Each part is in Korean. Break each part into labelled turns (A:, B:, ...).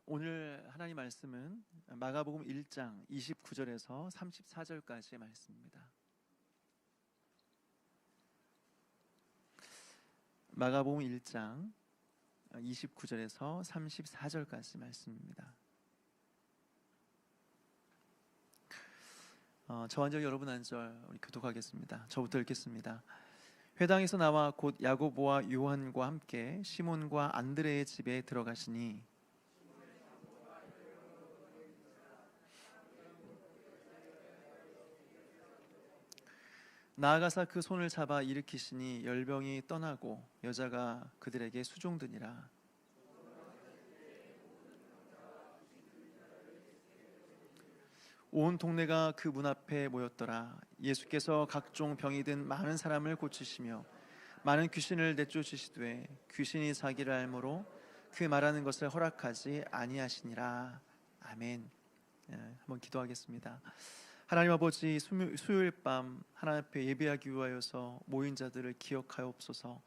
A: 오늘 하나님 말씀은 마가복음 1장 29절에서 34절까지의 말씀입니다. 마가복음 1장 29절에서 34절까지 말씀입니다. 저와 여러분 한 절 우리 교독하겠습니다. 저부터 읽겠습니다. 회당에서 나와 곧 야고보와 요한과 함께 시몬과 안드레의 집에 들어가시니 나아가사 그 손을 잡아 일으키시니 열병이 떠나고 여자가 그들에게 수종드니라. 온 동네가 그 문 앞에 모였더라. 예수께서 각종 병이 든 많은 사람을 고치시며 많은 귀신을 내쫓으시되 귀신이 자기를 알므로 그 말하는 것을 허락하지 아니하시니라. 아멘. 한번 기도하겠습니다. 하나님 아버지, 수요일 밤 하나님 앞에 예배하기 위하여서 모인 자들을 기억하옵소서.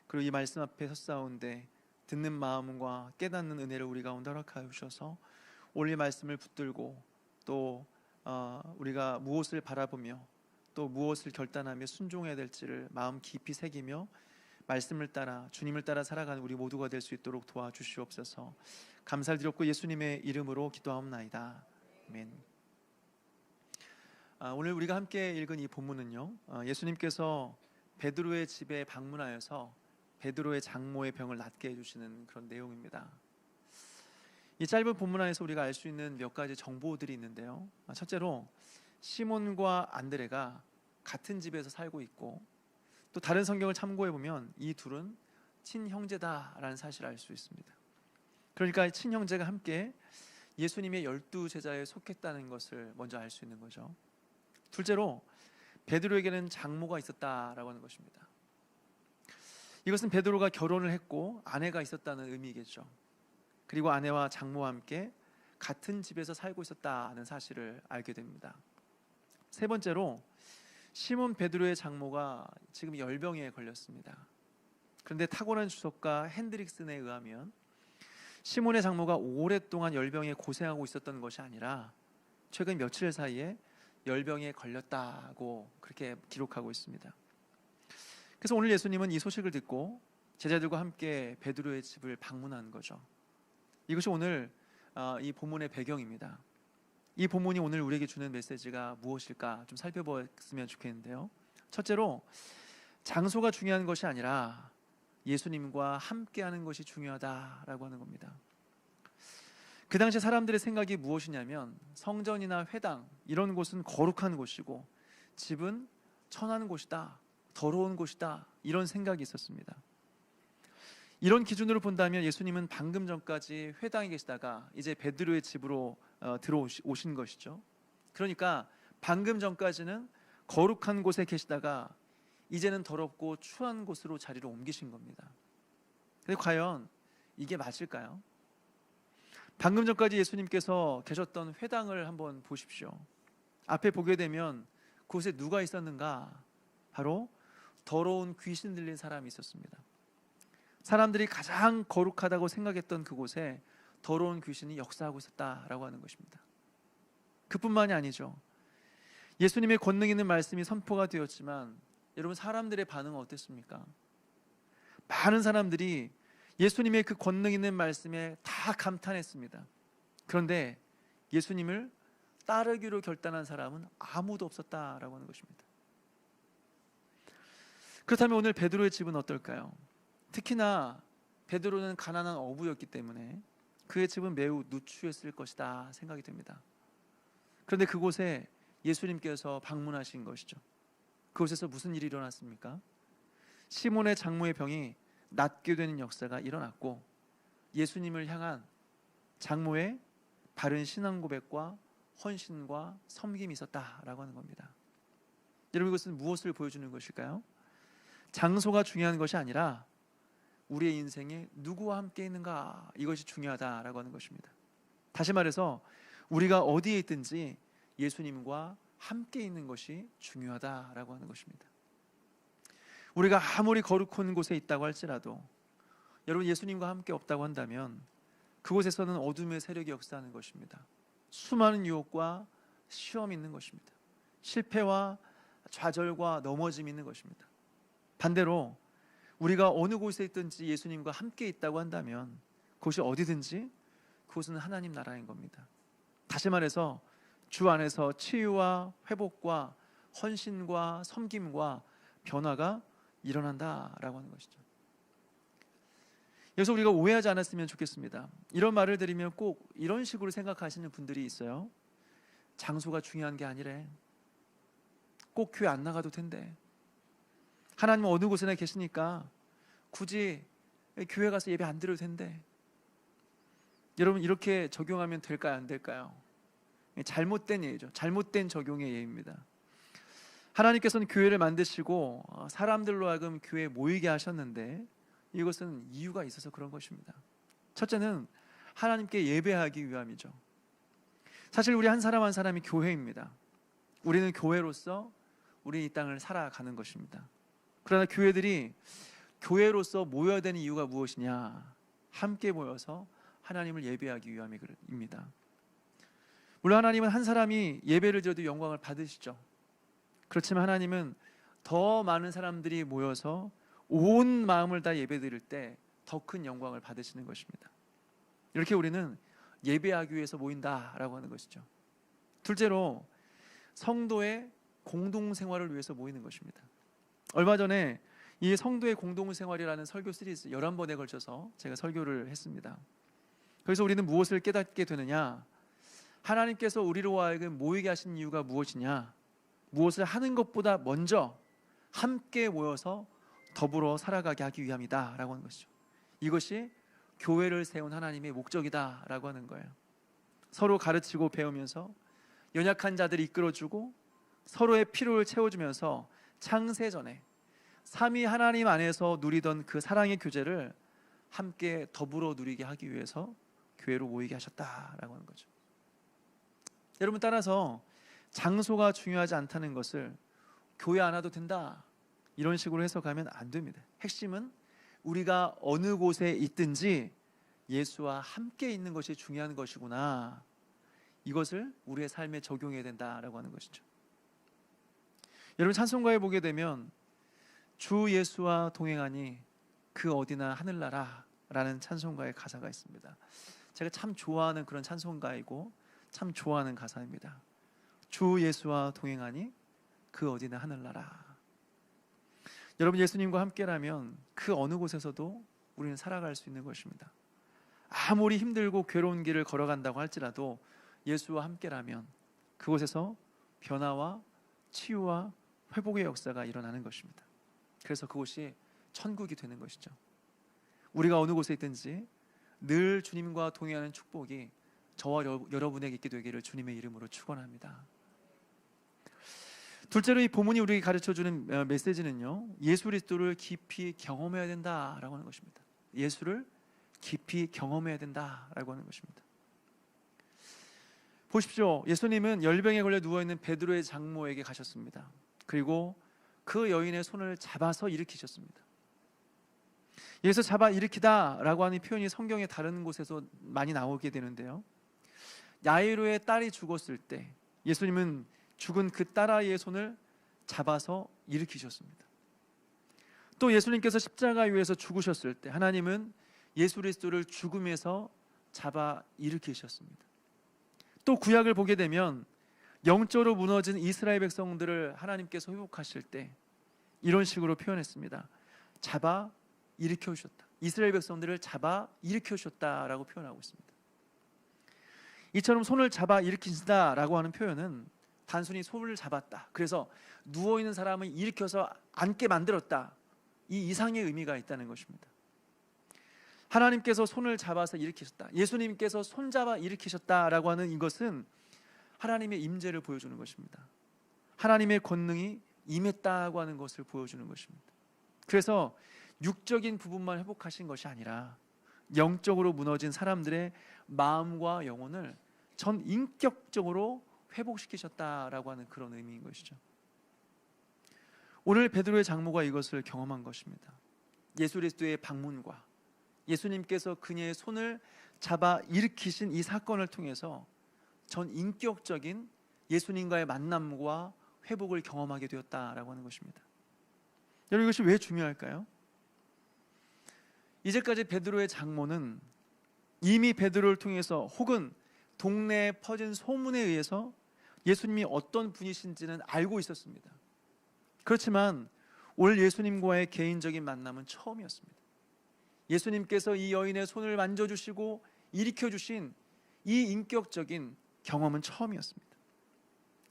A: 그리고 이 말씀 앞에 섰사온데 듣는 마음과 깨닫는 은혜를 우리 가운데 허락하여 주셔서 오늘 이 말씀을 붙들고 또 우리가 무엇을 바라보며 또 무엇을 결단하며 순종해야 될지를 마음 깊이 새기며 말씀을 따라 주님을 따라 살아가는 우리 모두가 될 수 있도록 도와주시옵소서. 감사를 드렸고 예수님의 이름으로 기도하옵나이다. 아멘. 오늘 우리가 함께 읽은 이 본문은요, 예수님께서 베드로의 집에 방문하여서 베드로의 장모의 병을 낫게 해주시는 그런 내용입니다. 이 짧은 본문 안에서 우리가 알 수 있는 몇 가지 정보들이 있는데요, 첫째로 시몬과 안드레가 같은 집에서 살고 있고, 또 다른 성경을 참고해 보면 이 둘은 친형제다라는 사실을 알 수 있습니다. 그러니까 친형제가 함께 예수님의 12제자에 속했다는 것을 먼저 알 수 있는 거죠. 둘째로 베드로에게는 장모가 있었다라고 하는 것입니다. 이것은 베드로가 결혼을 했고 아내가 있었다는 의미겠죠. 그리고 아내와 장모와 함께 같은 집에서 살고 있었다는 사실을 알게 됩니다. 세 번째로 시몬 베드로의 장모가 지금 열병에 걸렸습니다. 그런데 타고난 주석가 핸드릭슨에 의하면 시몬의 장모가 오랫동안 열병에 고생하고 있었던 것이 아니라 최근 며칠 사이에 열병에 걸렸다고 그렇게 기록하고 있습니다. 그래서 오늘 예수님은 이 소식을 듣고 제자들과 함께 베드로의 집을 방문한 거죠. 이것이 오늘 이 본문의 배경입니다. 이 본문이 오늘 우리에게 주는 메시지가 무엇일까 좀 살펴보았으면 좋겠는데요, 첫째로 장소가 중요한 것이 아니라 예수님과 함께하는 것이 중요하다라고 하는 겁니다. 그 당시 사람들의 생각이 무엇이냐면 성전이나 회당 이런 곳은 거룩한 곳이고 집은 천한 곳이다, 더러운 곳이다, 이런 생각이 있었습니다. 이런 기준으로 본다면 예수님은 방금 전까지 회당에 계시다가 이제 베드로의 집으로 들어오신 것이죠. 그러니까 방금 전까지는 거룩한 곳에 계시다가 이제는 더럽고 추한 곳으로 자리를 옮기신 겁니다. 근데 과연 이게 맞을까요? 방금 전까지 예수님께서 계셨던 회당을 한번 보십시오. 앞에 보게 되면 그곳에 누가 있었는가? 바로 더러운 귀신 들린 사람이 있었습니다. 사람들이 가장 거룩하다고 생각했던 그곳에 더러운 귀신이 역사하고 있었다라고 하는 것입니다. 그뿐만이 아니죠. 예수님의 권능 있는 말씀이 선포가 되었지만 여러분, 사람들의 반응은 어땠습니까? 많은 사람들이 예수님의 그 권능 있는 말씀에 다 감탄했습니다. 그런데 예수님을 따르기로 결단한 사람은 아무도 없었다라고 하는 것입니다. 그렇다면 오늘 베드로의 집은 어떨까요? 특히나 베드로는 가난한 어부였기 때문에 그의 집은 매우 누추했을 것이다 생각이 됩니다. 그런데 그곳에 예수님께서 방문하신 것이죠. 그곳에서 무슨 일이 일어났습니까? 시몬의 장모의 병이 낫게 되는 역사가 일어났고 예수님을 향한 장모의 바른 신앙 고백과 헌신과 섬김이 있었다라고 하는 겁니다. 여러분, 이것은 무엇을 보여주는 것일까요? 장소가 중요한 것이 아니라 우리의 인생에 누구와 함께 있는가, 이것이 중요하다라고 하는 것입니다. 다시 말해서 우리가 어디에 있든지 예수님과 함께 있는 것이 중요하다라고 하는 것입니다. 우리가 아무리 거룩한 곳에 있다고 할지라도 여러분, 예수님과 함께 없다고 한다면 그곳에서는 어둠의 세력이 역사하는 것입니다. 수많은 유혹과 시험이 있는 것입니다. 실패와 좌절과 넘어짐이 있는 것입니다. 반대로 우리가 어느 곳에 있든지 예수님과 함께 있다고 한다면 그곳이 어디든지 그곳은 하나님 나라인 겁니다. 다시 말해서 주 안에서 치유와 회복과 헌신과 섬김과 변화가 일어난다라고 하는 것이죠. 그래서 우리가 오해하지 않았으면 좋겠습니다. 이런 말을 들으면 꼭 이런 식으로 생각하시는 분들이 있어요. 장소가 중요한 게 아니래. 꼭 교회 안 나가도 된대. 하나님은 어느 곳에나 계시니까 굳이 교회 가서 예배 안 드려도 된대. 여러분, 이렇게 적용하면 될까요, 안 될까요? 잘못된 예죠. 잘못된 적용의 예입니다. 하나님께서는 교회를 만드시고 사람들로 하여금 교회에 모이게 하셨는데 이것은 이유가 있어서 그런 것입니다. 첫째는 하나님께 예배하기 위함이죠. 사실 우리 한 사람 한 사람이 교회입니다. 우리는 교회로서 우리 이 땅을 살아가는 것입니다. 그러나 교회들이 교회로서 모여야 되는 이유가 무엇이냐? 함께 모여서 하나님을 예배하기 위함입니다. 물론 하나님은 한 사람이 예배를 드려도 영광을 받으시죠. 그렇지만 하나님은 더 많은 사람들이 모여서 온 마음을 다 예배드릴 때 더 큰 영광을 받으시는 것입니다. 이렇게 우리는 예배하기 위해서 모인다라고 하는 것이죠. 둘째로 성도의 공동생활을 위해서 모이는 것입니다. 얼마 전에 이 성도의 공동생활이라는 설교 시리즈 11번에 걸쳐서 제가 설교를 했습니다. 그래서 우리는 무엇을 깨닫게 되느냐? 하나님께서 우리로 하여금 모이게 하신 이유가 무엇이냐? 무엇을 하는 것보다 먼저 함께 모여서 더불어 살아가게 하기 위함이다 라고 하는 것이죠. 이것이 교회를 세운 하나님의 목적이다 라고 하는 거예요. 서로 가르치고 배우면서 연약한 자들을 이끌어주고 서로의 필요를 채워주면서 창세전에 삼위 하나님 안에서 누리던 그 사랑의 교제를 함께 더불어 누리게 하기 위해서 교회로 모이게 하셨다라고 하는 거죠. 여러분, 따라서 장소가 중요하지 않다는 것을 교회 안 와도 된다 이런 식으로 해석하면 안 됩니다. 핵심은 우리가 어느 곳에 있든지 예수와 함께 있는 것이 중요한 것이구나, 이것을 우리의 삶에 적용해야 된다라고 하는 것이죠. 여러분, 찬송가에 보게 되면 주 예수와 동행하니 그 어디나 하늘나라 라는 찬송가의 가사가 있습니다. 제가 참 좋아하는 그런 찬송가이고 참 좋아하는 가사입니다. 주 예수와 동행하니 그 어디나 하늘나라. 여러분, 예수님과 함께라면 그 어느 곳에서도 우리는 살아갈 수 있는 것입니다. 아무리 힘들고 괴로운 길을 걸어간다고 할지라도 예수와 함께라면 그곳에서 변화와 치유와 회복의 역사가 일어나는 것입니다. 그래서 그곳이 천국이 되는 것이죠. 우리가 어느 곳에 있든지 늘 주님과 동행하는 축복이 저와 여러분에게 있게 되기를 주님의 이름으로 축원합니다. 둘째로 이 본문이 우리에게 가르쳐주는 메시지는요, 예수 그리스도를 깊이 경험해야 된다라고 하는 것입니다. 예수를 깊이 경험해야 된다라고 하는 것입니다. 보십시오. 예수님은 열병에 걸려 누워있는 베드로의 장모에게 가셨습니다. 그리고 그 여인의 손을 잡아서 일으키셨습니다. 여기서 잡아 일으키다라고 하는 표현이 성경의 다른 곳에서 많이 나오게 되는데요, 야이로의 딸이 죽었을 때 예수님은 죽은 그 딸아이의 손을 잡아서 일으키셨습니다. 또 예수님께서 십자가 위에서 죽으셨을 때 하나님은 예수 그리스도를 죽음에서 잡아 일으키셨습니다. 또 구약을 보게 되면 영적으로 무너진 이스라엘 백성들을 하나님께서 회복하실 때 이런 식으로 표현했습니다. 잡아 일으켜 주셨다. 이스라엘 백성들을 잡아 일으켜 주셨다라고 표현하고 있습니다. 이처럼 손을 잡아 일으키시다라고 하는 표현은 단순히 손을 잡았다, 그래서 누워있는 사람을 일으켜서 앉게 만들었다, 이 이상의 의미가 있다는 것입니다. 하나님께서 손을 잡아서 일으키셨다, 예수님께서 손잡아 일으키셨다라고 하는 이것은 하나님의 임재를 보여주는 것입니다. 하나님의 권능이 임했다고 하는 것을 보여주는 것입니다. 그래서 육적인 부분만 회복하신 것이 아니라 영적으로 무너진 사람들의 마음과 영혼을 전 인격적으로 회복시키셨다라고 하는 그런 의미인 것이죠. 오늘 베드로의 장모가 이것을 경험한 것입니다. 예수 그리스도의 방문과 예수님께서 그녀의 손을 잡아 일으키신 이 사건을 통해서 전 인격적인 예수님과의 만남과 회복을 경험하게 되었다라고 하는 것입니다. 여러분, 이것이 왜 중요할까요? 이제까지 베드로의 장모는 이미 베드로를 통해서 혹은 동네에 퍼진 소문에 의해서 예수님이 어떤 분이신지는 알고 있었습니다. 그렇지만 오늘 예수님과의 개인적인 만남은 처음이었습니다. 예수님께서 이 여인의 손을 만져주시고 일으켜주신 이 인격적인 경험은 처음이었습니다.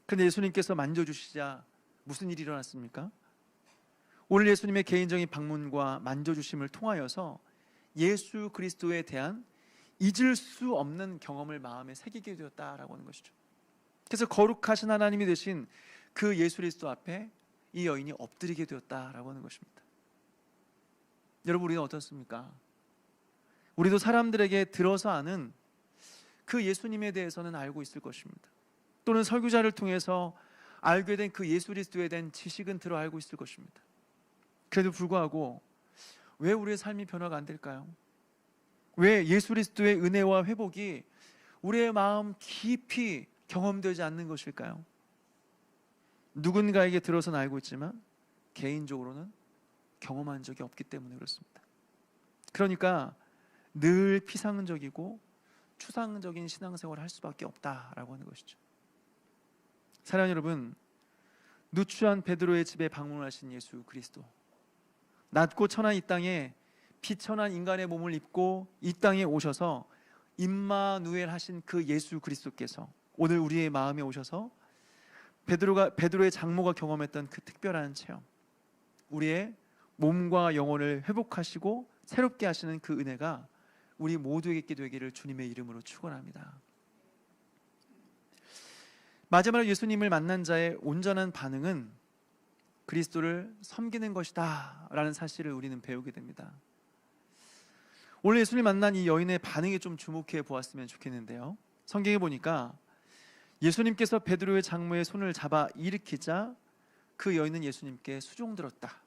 A: 그런데 예수님께서 만져주시자 무슨 일이 일어났습니까? 오늘 예수님의 개인적인 방문과 만져주심을 통하여서 예수 그리스도에 대한 잊을 수 없는 경험을 마음에 새기게 되었다라고 하는 것이죠. 그래서 거룩하신 하나님이 되신 그 예수 그리스도 앞에 이 여인이 엎드리게 되었다라고 하는 것입니다. 여러분, 우리는 어떻습니까? 우리도 사람들에게 들어서 아는 그 예수님에 대해서는 알고 있을 것입니다. 또는 설교자를 통해서 알게 된 그 예수 그리스도에 대한 지식은 들어 알고 있을 것입니다. 그래도 불구하고 왜 우리의 삶이 변화가 안 될까요? 왜 예수 그리스도의 은혜와 회복이 우리의 마음 깊이 경험되지 않는 것일까요? 누군가에게 들어서는 알고 있지만 개인적으로는 경험한 적이 없기 때문에 그렇습니다. 그러니까 늘 피상적이고 추상적인 신앙생활을 할 수밖에 없다라고 하는 것이죠. 사랑하는 여러분, 누추한 베드로의 집에 방문하신 예수 그리스도, 낮고 천한 이 땅에 비천한 인간의 몸을 입고 이 땅에 오셔서 임마누엘 하신 그 예수 그리스도께서 오늘 우리의 마음에 오셔서 베드로의 장모가 경험했던 그 특별한 체험, 우리의 몸과 영혼을 회복하시고 새롭게 하시는 그 은혜가 우리 모두에게 있게 되기를 주님의 이름으로 축원합니다. 마지막으로 예수님을 만난 자의 온전한 반응은 그리스도를 섬기는 것이다 라는 사실을 우리는 배우게 됩니다. 오늘 예수님을 만난 이 여인의 반응에 좀 주목해 보았으면 좋겠는데요, 성경에 보니까 예수님께서 베드로의 장모의 손을 잡아 일으키자 그 여인은 예수님께 수종들었다,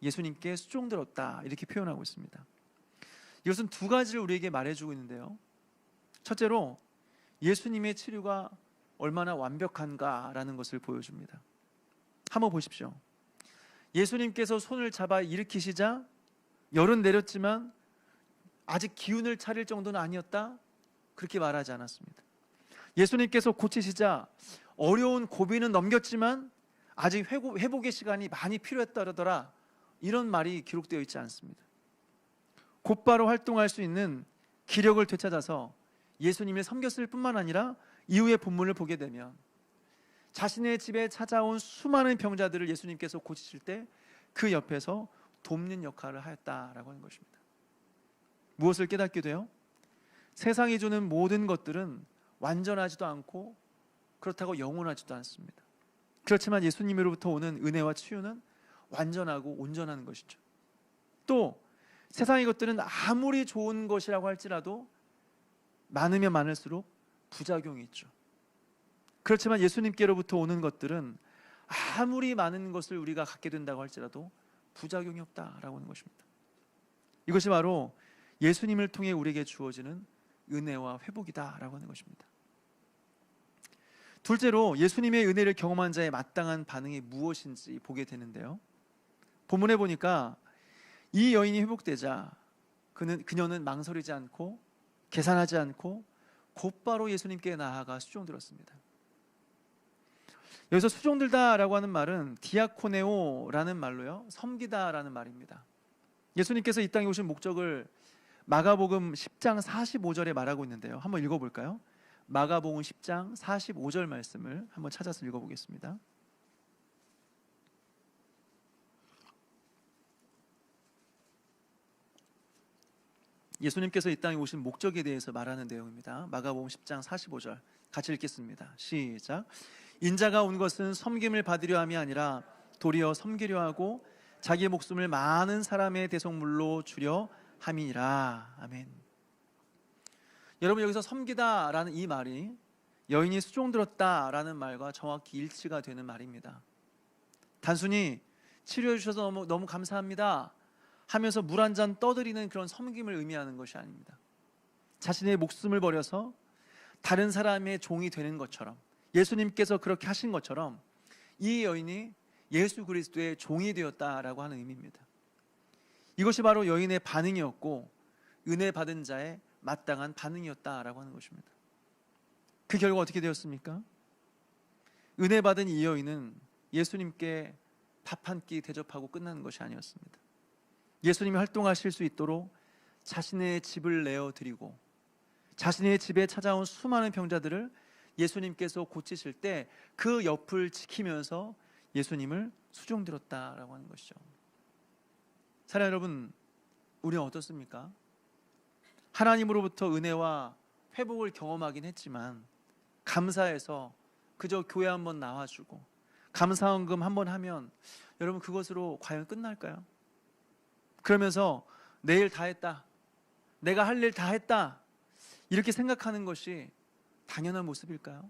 A: 예수님께 수종들었다, 이렇게 표현하고 있습니다. 이것은 두 가지를 우리에게 말해주고 있는데요, 첫째로 예수님의 치료가 얼마나 완벽한가라는 것을 보여줍니다. 한번 보십시오. 예수님께서 손을 잡아 일으키시자 열은 내렸지만 아직 기운을 차릴 정도는 아니었다, 그렇게 말하지 않았습니다. 예수님께서 고치시자 어려운 고비는 넘겼지만 아직 회복의 시간이 많이 필요했다더라, 이런 말이 기록되어 있지 않습니다. 곧바로 활동할 수 있는 기력을 되찾아서 예수님을 섬겼을 뿐만 아니라 이후의 본문을 보게 되면 자신의 집에 찾아온 수많은 병자들을 예수님께서 고치실 때 그 옆에서 돕는 역할을 하였다라고 하는 것입니다. 무엇을 깨닫게 돼요? 세상이 주는 모든 것들은 완전하지도 않고 그렇다고 영원하지도 않습니다. 그렇지만 예수님으로부터 오는 은혜와 치유는 완전하고 온전한 것이죠. 또 세상의 것들은 아무리 좋은 것이라고 할지라도 많으면 많을수록 부작용이 있죠. 그렇지만 예수님께로부터 오는 것들은 아무리 많은 것을 우리가 갖게 된다고 할지라도 부작용이 없다라고 하는 것입니다. 이것이 바로 예수님을 통해 우리에게 주어지는 은혜와 회복이다라고 하는 것입니다. 둘째로 예수님의 은혜를 경험한 자의 마땅한 반응이 무엇인지 보게 되는데요, 본문에 보니까 이 여인이 회복되자 그녀는 망설이지 않고 계산하지 않고 곧바로 예수님께 나아가 수종들었습니다. 여기서 수종들다라고 하는 말은 디아코네오라는 말로요, 섬기다라는 말입니다. 예수님께서 이 땅에 오신 목적을 마가복음 10장 45절에 말하고 있는데요, 한번 읽어볼까요? 마가복음 10장 45절 말씀을 한번 찾아서 읽어보겠습니다. 예수님께서 이 땅에 오신 목적에 대해서 말하는 내용입니다. 마가복음 10장 45절 같이 읽겠습니다. 시작. 인자가 온 것은 섬김을 받으려 함이 아니라 도리어 섬기려 하고 자기의 목숨을 많은 사람의 대속물로 주려 함이니라. 아멘. 여러분, 여기서 섬기다라는 이 말이 여인이 수종들었다라는 말과 정확히 일치가 되는 말입니다. 단순히 치료해 주셔서 너무 감사합니다 하면서 물 한 잔 떠드리는 그런 섬김을 의미하는 것이 아닙니다. 자신의 목숨을 버려서 다른 사람의 종이 되는 것처럼, 예수님께서 그렇게 하신 것처럼 이 여인이 예수 그리스도의 종이 되었다라고 하는 의미입니다. 이것이 바로 여인의 반응이었고 은혜 받은 자의 마땅한 반응이었다라고 하는 것입니다. 그 결과 어떻게 되었습니까? 은혜 받은 이 여인은 예수님께 밥 한 끼 대접하고 끝나는 것이 아니었습니다. 예수님이 활동하실 수 있도록 자신의 집을 내어드리고 자신의 집에 찾아온 수많은 병자들을 예수님께서 고치실 때 그 옆을 지키면서 예수님을 수종들었다라고 하는 것이죠. 사랑하는 여러분, 우리는 어떻습니까? 하나님으로부터 은혜와 회복을 경험하긴 했지만 감사해서 그저 교회 한번 나와주고 감사헌금 한번 하면 여러분 그것으로 과연 끝날까요? 그러면서 내일 다 했다, 내가 할 일 다 했다, 이렇게 생각하는 것이 당연한 모습일까요?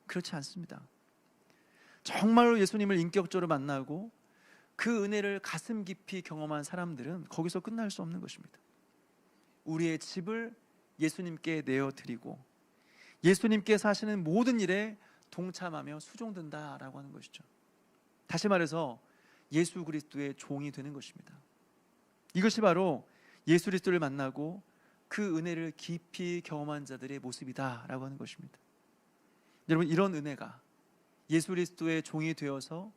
A: 그렇지 않습니다. 정말로 예수님을 인격적으로 만나고 그 은혜를 가슴 깊이 경험한 사람들은 거기서 끝날 수 없는 것입니다. 우리의 집을 예수님께 내어드리고 예수님께서 하시는 모든 일에 동참하며 수종된다라고 하는 것이죠. 다시 말해서 예수 그리스도의 종이 되는 것입니다. 이것이 바로 예수 그리스도를 만나고 그 은혜를 깊이 경험한 자들의 모습이다라고 하는 것입니다. 여러분, 이런 은혜가, 예수 그리스도의 종이 되어서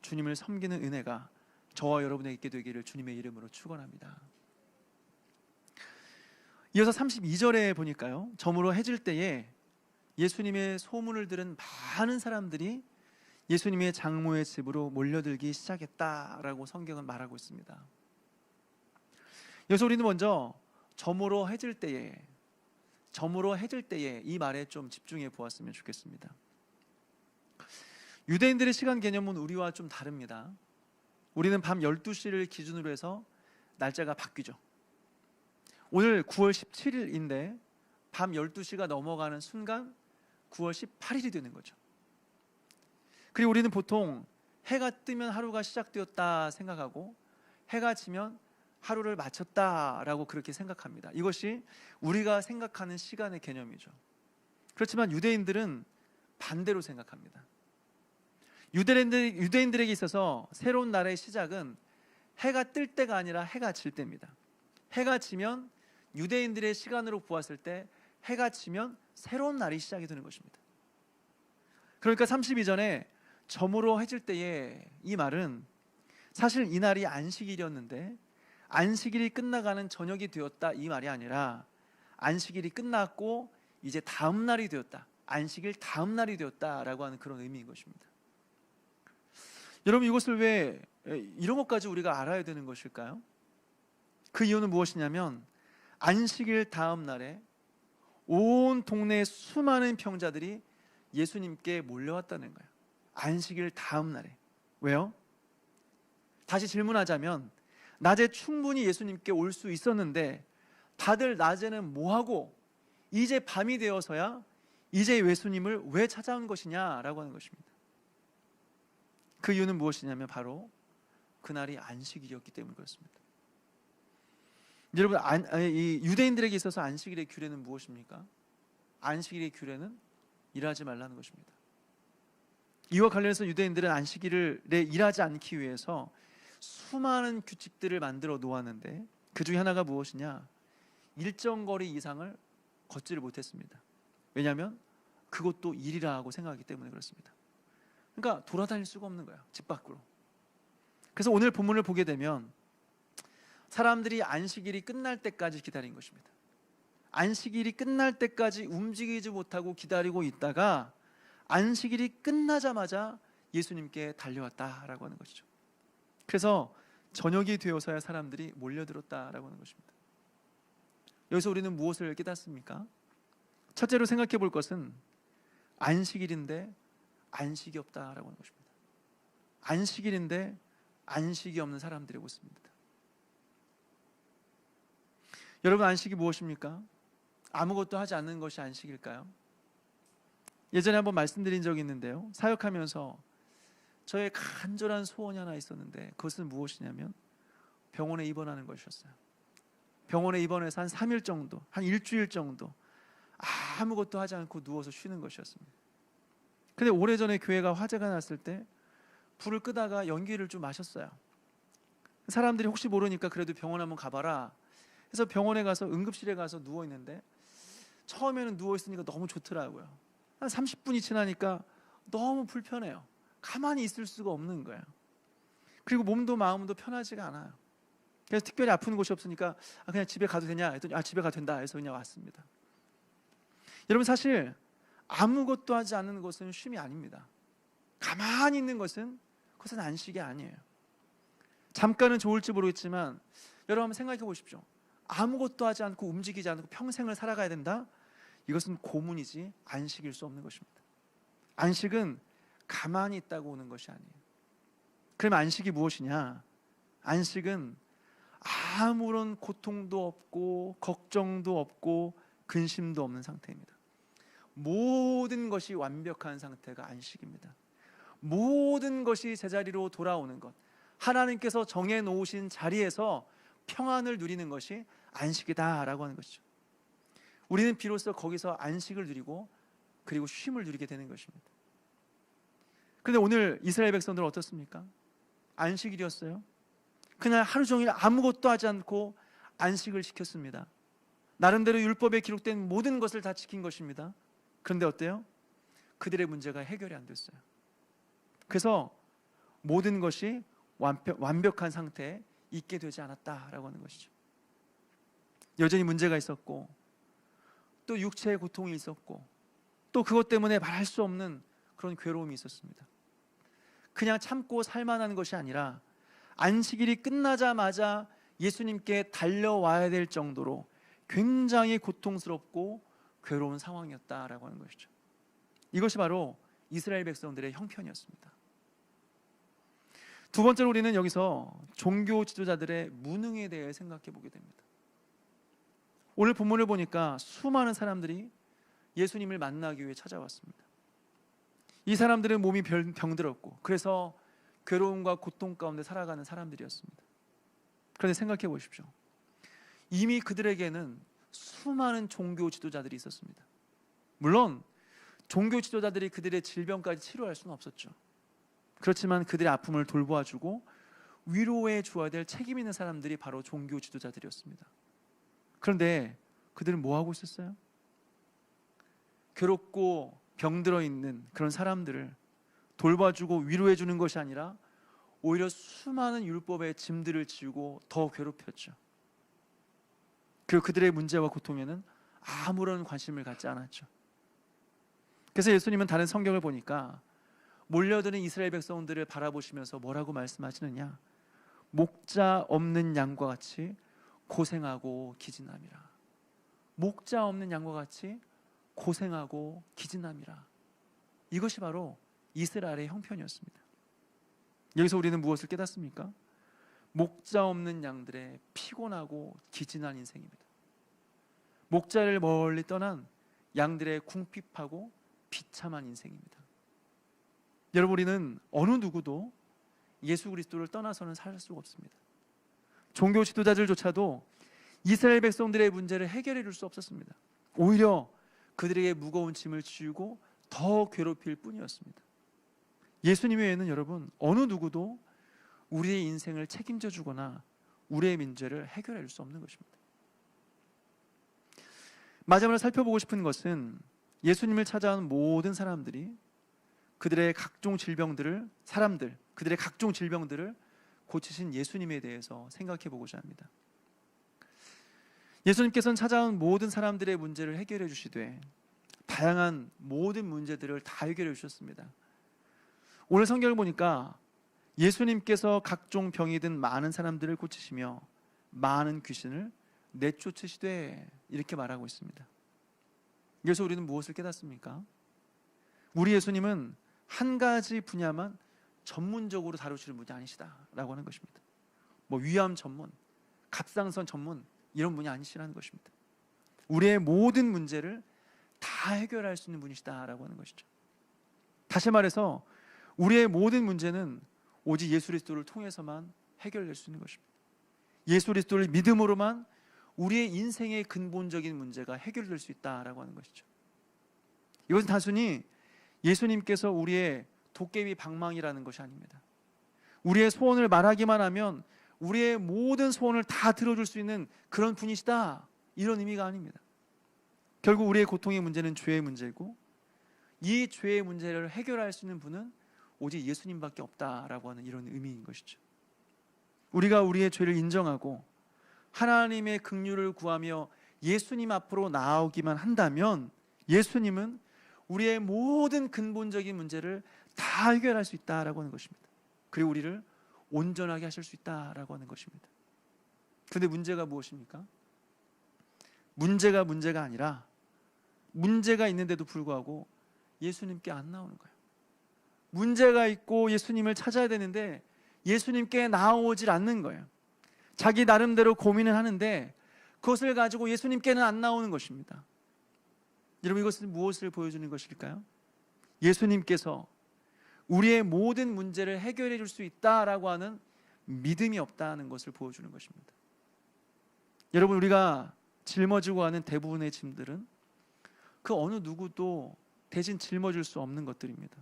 A: 주님을 섬기는 은혜가 저와 여러분에게 있게 되기를 주님의 이름으로 축원합니다. 이어서 32절에 보니까요, 저물어 해질 때에 예수님의 소문을 들은 많은 사람들이 예수님의 장모의 집으로 몰려들기 시작했다라고 성경은 말하고 있습니다. 여기서 우리는 먼저 저물어 해질 때에 이 말에 좀 집중해 보았으면 좋겠습니다. 유대인들의 시간 개념은 우리와 좀 다릅니다. 우리는 밤 12시를 기준으로 해서 날짜가 바뀌죠. 오늘 9월 17일인데 밤 12시가 넘어가는 순간 9월 18일이 되는 거죠. 그리고 우리는 보통 해가 뜨면 하루가 시작되었다 생각하고 해가 지면 하루를 마쳤다라고 그렇게 생각합니다. 이것이 우리가 생각하는 시간의 개념이죠. 그렇지만 유대인들은 반대로 생각합니다. 유대인들에게 있어서 새로운 날의 시작은 해가 뜰 때가 아니라 해가 질 때입니다. 해가 지면 유대인들의 시간으로 보았을 때 해가 지면 새로운 날이 시작이 되는 것입니다. 그러니까 32전에 저물어 해질 때에 이 말은 사실 이 날이 안식일이었는데 안식일이 끝나가는 저녁이 되었다 이 말이 아니라 안식일이 끝났고 이제 다음 날이 되었다, 안식일 다음 날이 되었다라고 하는 그런 의미인 것입니다. 여러분, 이것을 왜 이런 것까지 우리가 알아야 되는 것일까요? 그 이유는 무엇이냐면 안식일 다음 날에 온 동네의 수많은 병자들이 예수님께 몰려왔다는 거예요. 안식일 다음 날에. 왜요? 다시 질문하자면 낮에 충분히 예수님께 올 수 있었는데 다들 낮에는 뭐하고 이제 밤이 되어서야 이제 예수님을 왜 찾아온 것이냐라고 하는 것입니다. 그 이유는 무엇이냐면 바로 그날이 안식일이었기 때문에 그렇습니다. 여러분, 이 유대인들에게 있어서 안식일의 규례는 무엇입니까? 안식일의 규례는 일하지 말라는 것입니다. 이와 관련해서 유대인들은 안식일에 일하지 않기 위해서 수많은 규칙들을 만들어 놓았는데 그 중에 하나가 무엇이냐? 일정 거리 이상을 걷지를 못했습니다. 왜냐하면 그것도 일이라 하고 생각하기 때문에 그렇습니다. 그러니까 돌아다닐 수가 없는 거예요, 집 밖으로. 그래서 오늘 본문을 보게 되면 사람들이 안식일이 끝날 때까지 기다린 것입니다. 안식일이 끝날 때까지 움직이지 못하고 기다리고 있다가 안식일이 끝나자마자 예수님께 달려왔다라고 하는 것이죠. 그래서 저녁이 되어서야 사람들이 몰려들었다라고 하는 것입니다. 여기서 우리는 무엇을 깨닫습니까? 첫째로 생각해 볼 것은 안식일인데 안식이 없다라고 하는 것입니다. 안식일인데 안식이 없는 사람들의 모습입니다. 여러분, 안식이 무엇입니까? 아무것도 하지 않는 것이 안식일까요? 예전에 한번 말씀드린 적이 있는데요, 사역하면서 저의 간절한 소원이 하나 있었는데 그것은 무엇이냐면 병원에 입원하는 것이었어요. 병원에 입원해서 한 3일 정도, 한 일주일 정도 아무것도 하지 않고 누워서 쉬는 것이었습니다. 근데 오래전에 교회가 화재가 났을 때 불을 끄다가 연기를 좀 마셨어요. 사람들이 혹시 모르니까 그래도 병원 한번 가봐라 해서 병원에 가서 응급실에 가서 누워있는데, 처음에는 누워있으니까 너무 좋더라고요. 한 30분이 지나니까 너무 불편해요. 가만히 있을 수가 없는 거예요. 그리고 몸도 마음도 편하지가 않아요. 그래서 특별히 아픈 곳이 없으니까 그냥 집에 가도 되냐 했더니 집에 가도 된다 해서 그냥 왔습니다. 여러분, 사실 아무것도 하지 않는 것은 쉼이 아닙니다. 가만히 있는 것은, 그것은 안식이 아니에요. 잠깐은 좋을지 모르겠지만 여러분 한번 생각해 보십시오. 아무것도 하지 않고 움직이지 않고 평생을 살아가야 된다? 이것은 고문이지 안식일 수 없는 것입니다. 안식은 가만히 있다고 오는 것이 아니에요. 그럼 안식이 무엇이냐? 안식은 아무런 고통도 없고 걱정도 없고 근심도 없는 상태입니다. 모든 것이 완벽한 상태가 안식입니다. 모든 것이 제자리로 돌아오는 것, 하나님께서 정해놓으신 자리에서 평안을 누리는 것이 안식이다라고 하는 것이죠. 우리는 비로소 거기서 안식을 누리고 그리고 쉼을 누리게 되는 것입니다. 그런데 오늘 이스라엘 백성들은 어떻습니까? 안식일이었어요. 그날 하루 종일 아무것도 하지 않고 안식을 지켰습니다. 나름대로 율법에 기록된 모든 것을 다 지킨 것입니다. 그런데 어때요? 그들의 문제가 해결이 안 됐어요. 그래서 모든 것이 완벽한 상태에 있게 되지 않았다라고 하는 것이죠. 여전히 문제가 있었고, 또 육체의 고통이 있었고, 또 그것 때문에 말할 수 없는 그런 괴로움이 있었습니다. 그냥 참고 살만한 것이 아니라 안식일이 끝나자마자 예수님께 달려와야 될 정도로 굉장히 고통스럽고 괴로운 상황이었다라고 하는 것이죠. 이것이 바로 이스라엘 백성들의 형편이었습니다. 두 번째로 우리는 여기서 종교 지도자들의 무능에 대해 생각해 보게 됩니다. 오늘 본문을 보니까 수많은 사람들이 예수님을 만나기 위해 찾아왔습니다. 이 사람들은 몸이 병들었고 그래서 괴로움과 고통 가운데 살아가는 사람들이었습니다. 그런데 생각해 보십시오. 이미 그들에게는 수많은 종교 지도자들이 있었습니다. 물론 종교 지도자들이 그들의 질병까지 치료할 수는 없었죠. 그렇지만 그들의 아픔을 돌보아주고 위로해 주어야 될 책임 있는 사람들이 바로 종교 지도자들이었습니다. 그런데 그들은 뭐 하고 있었어요? 괴롭고 병들어 있는 그런 사람들을 돌봐주고 위로해 주는 것이 아니라 오히려 수많은 율법의 짐들을 지우고 더 괴롭혔죠. 그리고 그들의 문제와 고통에는 아무런 관심을 갖지 않았죠. 그래서 예수님은 다른 성경을 보니까 몰려드는 이스라엘 백성들을 바라보시면서 뭐라고 말씀하시느냐? 목자 없는 양과 같이 고생하고 기진함이라. 목자 없는 양과 같이 고생하고 기진함이라. 이것이 바로 이스라엘의 형편이었습니다. 여기서 우리는 무엇을 깨닫습니까? 목자 없는 양들의 피곤하고 기진한 인생입니다. 목자를 멀리 떠난 양들의 궁핍하고 비참한 인생입니다. 여러분, 우리는 어느 누구도 예수 그리스도를 떠나서는 살 수가 없습니다. 종교 지도자들조차도 이스라엘 백성들의 문제를 해결해 줄 수 없었습니다. 오히려 그들에게 무거운 짐을 지우고 더 괴롭힐 뿐이었습니다. 예수님 외에는 여러분 어느 누구도 우리의 인생을 책임져 주거나 우리의 문제를 해결해 줄 수 없는 것입니다. 마지막으로 살펴보고 싶은 것은 예수님을 찾아온 모든 사람들이 그들의 각종 질병들을 고치신 예수님에 대해서 생각해 보고자 합니다. 예수님께서는 찾아온 모든 사람들의 문제를 해결해 주시되 다양한 모든 문제들을 다 해결해 주셨습니다. 오늘 성경을 보니까 예수님께서 각종 병이 든 많은 사람들을 고치시며 많은 귀신을 내쫓으시되 이렇게 말하고 있습니다. 그래서 우리는 무엇을 깨닫습니까? 우리 예수님은 한 가지 분야만 전문적으로 다루시는 분이 아니시다라고 하는 것입니다. 뭐 위암 전문, 갑상선 전문 이런 분이 아니시라는 것입니다. 우리의 모든 문제를 다 해결할 수 있는 분이시다라고 하는 것이죠. 다시 말해서 우리의 모든 문제는 오직 예수 그리스도를 통해서만 해결될 수 있는 것입니다. 예수 그리스도를 믿음으로만 우리의 인생의 근본적인 문제가 해결될 수 있다라고 하는 것이죠. 이것은 단순히 예수님께서 우리의 도깨비 방망이라는 것이 아닙니다. 우리의 소원을 말하기만 하면 우리의 모든 소원을 다 들어줄 수 있는 그런 분이시다, 이런 의미가 아닙니다. 결국 우리의 고통의 문제는 죄의 문제고, 이 죄의 문제를 해결할 수 있는 분은 오직 예수님밖에 없다라고 하는 이런 의미인 것이죠. 우리가 우리의 죄를 인정하고 하나님의 긍휼을 구하며 예수님 앞으로 나아오기만 한다면 예수님은 우리의 모든 근본적인 문제를 다 해결할 수 있다라고 하는 것입니다. 그리고 우리를 온전하게 하실 수 있다라고 하는 것입니다. 그런데 문제가 무엇입니까? 문제가 아니라 문제가 있는데도 불구하고 예수님께 안 나오는 거예요. 문제가 있고 예수님을 찾아야 되는데 예수님께 나오질 않는 거예요. 자기 나름대로 고민을 하는데 그것을 가지고 예수님께는 안 나오는 것입니다. 여러분, 이것은 무엇을 보여주는 것일까요? 예수님께서 우리의 모든 문제를 해결해 줄 수 있다라고 하는 믿음이 없다는 것을 보여주는 것입니다. 여러분, 우리가 짊어지고 가는 대부분의 짐들은 그 어느 누구도 대신 짊어질 수 없는 것들입니다.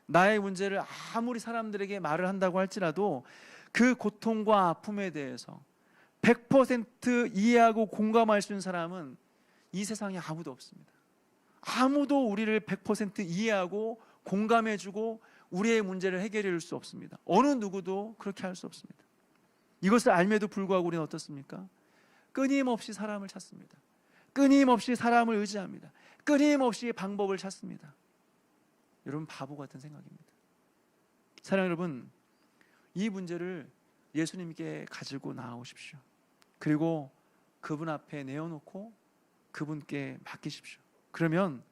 A: 나의 문제를 아무리 사람들에게 말을 한다고 할지라도 그 고통과 아픔에 대해서 100% 이해하고 공감할 수 있는 사람은 이 세상에 아무도 없습니다. 아무도 우리를 100% 이해하고 공감해주고 우리의 문제를 해결해 줄 수 없습니다. 어느 누구도 그렇게 할 수 없습니다. 이것을 알매도 불구하고 우리는 어떻습니까? 끊임없이 사람을 찾습니다. 끊임없이 사람을 의지합니다. 끊임없이 방법을 찾습니다. 여러분, 바보 같은 생각입니다. 사랑 여러분, 이 문제를 예수님께 가지고 나오십시오. 그리고 그분 앞에 내어놓고 그분께 맡기십시오. 그러면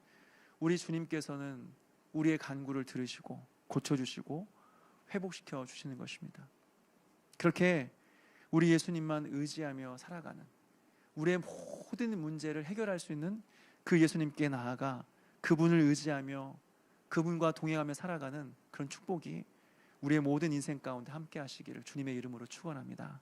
A: 우리 주님께서는 우리의 간구를 들으시고 고쳐주시고 회복시켜 주시는 것입니다. 그렇게 우리 예수님만 의지하며 살아가는, 우리의 모든 문제를 해결할 수 있는 그 예수님께 나아가 그분을 의지하며 그분과 동행하며 살아가는 그런 축복이 우리의 모든 인생 가운데 함께 하시기를 주님의 이름으로 축원합니다.